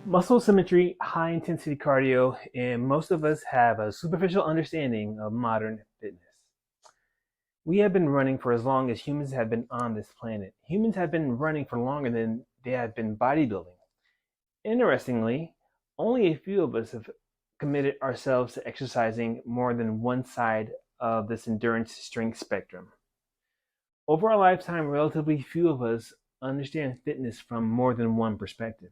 Muscle symmetry, high intensity cardio, and most of us have a superficial understanding of modern fitness. We have been running for as long as humans have been on this planet. Humans have been running for longer than they have been bodybuilding. Interestingly, only a few of us have committed ourselves to exercising more than one side of this endurance strength spectrum. Over our lifetime, relatively few of us understand fitness from more than one perspective.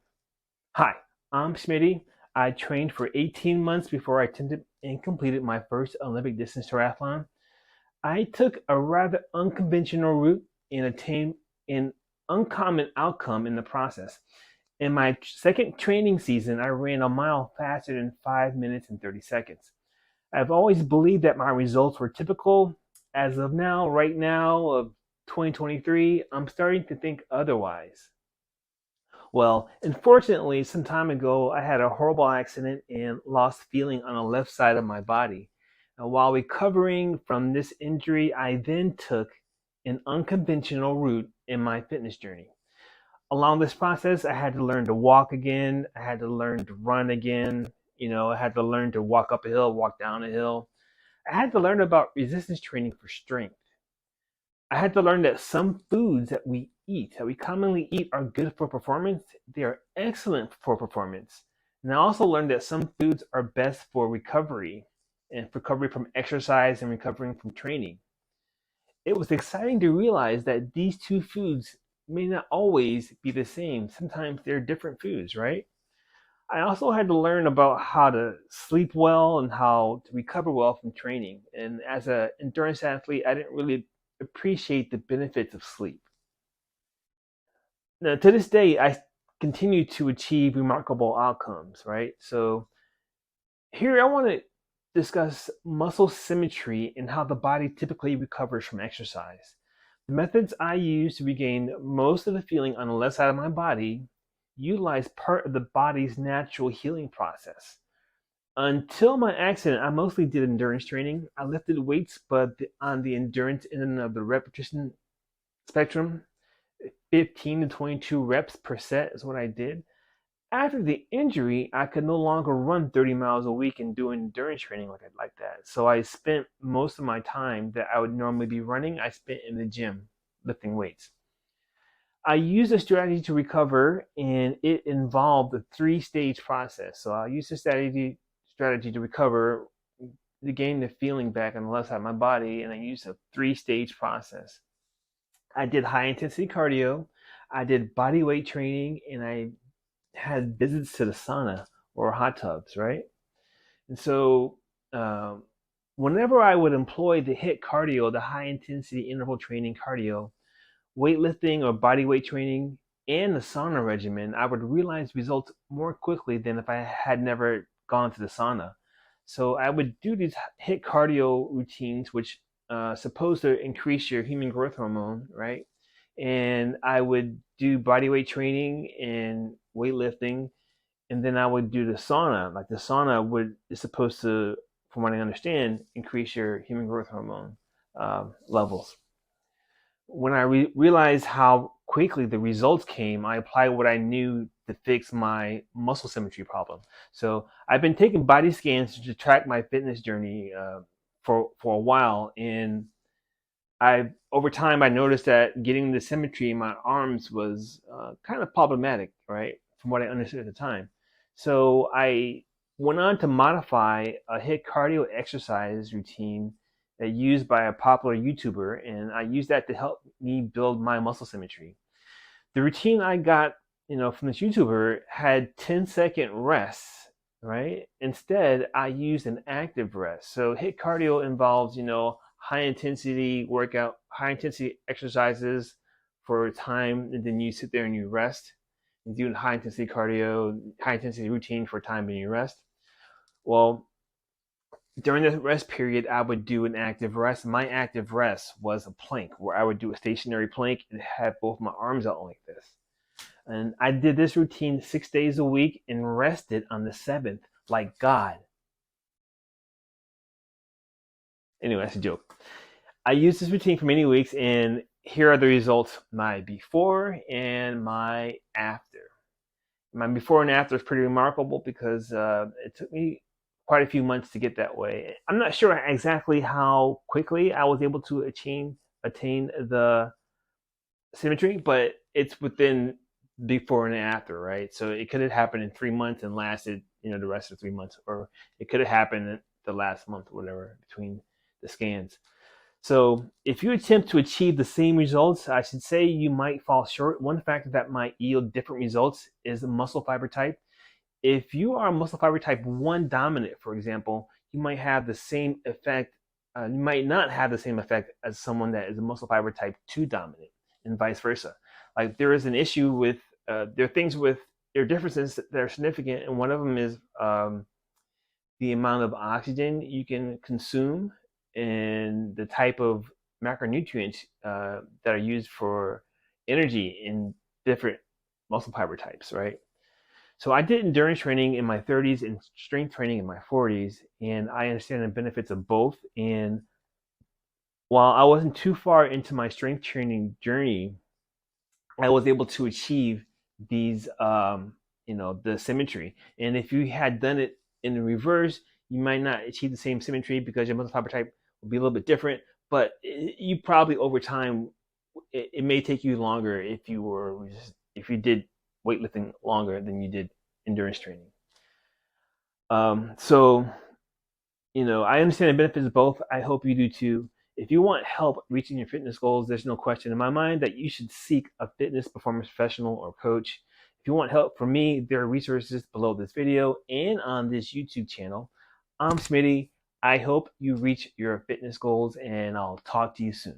Hi, I'm Smitty. I trained for 18 months before I attended and completed my first Olympic distance triathlon. I took a rather unconventional route and attained an uncommon outcome in the process. In my second training season, I ran a mile faster than 5 minutes and 30 seconds. I've always believed that my results were typical. As of now, right now, of 2023, I'm starting to think otherwise. Well, unfortunately, some time ago, I had a horrible accident and lost feeling on the left side of my body. And while recovering from this injury, I then took an unconventional route in my fitness journey. Along this process, I had to learn to walk again. I had to learn to run again. I had to learn to walk up a hill, walk down a hill. I had to learn about resistance training for strength. I had to learn that some foods that we commonly eat, are good for performance. They are excellent for performance. And I also learned that some foods are best for recovery and for recovery from exercise and recovering from training. It was exciting to realize that these two foods may not always be the same. Sometimes they're different foods, right? I also had to learn about how to sleep well and how to recover well from training. And as an endurance athlete, I didn't really appreciate the benefits of sleep. Now, to this day, I continue to achieve remarkable outcomes, right? So, here I want to discuss muscle symmetry and how the body typically recovers from exercise. The methods I use to regain most of the feeling on the left side of my body utilize part of the body's natural healing process. Until my accident, I mostly did endurance training. I lifted weights, but on the endurance end of the repetition spectrum, 15 to 22 reps per set is what I did. After the injury, I could no longer run 30 miles a week and do endurance training like that. So I spent most of my time that I would normally be running, I spent in the gym lifting weights. I used a strategy to recover, and it involved a three-stage process. So I used a strategy to recover, to gain the feeling back on the left side of my body, and I used a three-stage process. I did high intensity cardio, I did body weight training, and I had visits to the sauna or hot tubs, right? And so, whenever I would employ the HIIT cardio, the high intensity interval training cardio, weightlifting or body weight training, and the sauna regimen, I would realize results more quickly than if I had never gone to the sauna. So I would do these HIIT cardio routines, which supposed to increase your human growth hormone, right? And I would do body weight training and weightlifting, and then I would do the sauna. Like the sauna is supposed to, from what I understand, increase your human growth hormone levels. When I realized how quickly the results came, I applied what I knew to fix my muscle symmetry problem. So I've been taking body scans to track my fitness journey for a while, and I over time I noticed that getting the symmetry in my arms was kind of problematic, right? From what I understood at the time. So I went on to modify a HIIT cardio exercise routine used by a popular YouTuber, and I used that to help me build my muscle symmetry. The routine I got, from this YouTuber had 10-second rests, right? Instead, I used an active rest. So HIIT cardio involves, high intensity workout, high intensity exercises for a time, and then you sit there and you rest. You do high intensity cardio, high intensity routine for a time and you rest. Well, during the rest period, I would do an active rest. My active rest was a plank, where I would do a stationary plank and have both my arms out like this. And I did this routine 6 days a week and rested on the seventh like God. Anyway, that's a joke. I used this routine for many weeks, and here are the results: my before and my after. My before and after is pretty remarkable because it took me quite a few months to get that way. I'm not sure exactly how quickly I was able to attain the symmetry, but it's within before and after, right? So it could have happened in 3 months and lasted, the rest of 3 months, or it could have happened in the last month, or whatever, between the scans. So if you attempt to achieve the same results, I should say you might fall short. One factor that might yield different results is the muscle fiber type. If you are muscle fiber type 1 dominant, for example, you might have the same effect. You might not have the same effect as someone that is a muscle fiber type 2 dominant, and vice versa. Like there is an issue with, there are things with, there are differences that are significant, and one of them is the amount of oxygen you can consume and the type of macronutrients that are used for energy in different muscle fiber types, right? So I did endurance training in my 30s and strength training in my 40s, and I understand the benefits of both. And while I wasn't too far into my strength training journey, I was able to achieve these, the symmetry. And if you had done it in the reverse, you might not achieve the same symmetry because your muscle fiber type will be a little bit different. But you probably over time, it may take you longer if you did weightlifting longer than you did endurance training. So I understand the benefits of both. I hope you do too. If you want help reaching your fitness goals, there's no question in my mind that you should seek a fitness performance professional or coach. If you want help from me, there are resources below this video and on this YouTube channel. I'm Smitty. I hope you reach your fitness goals, and I'll talk to you soon.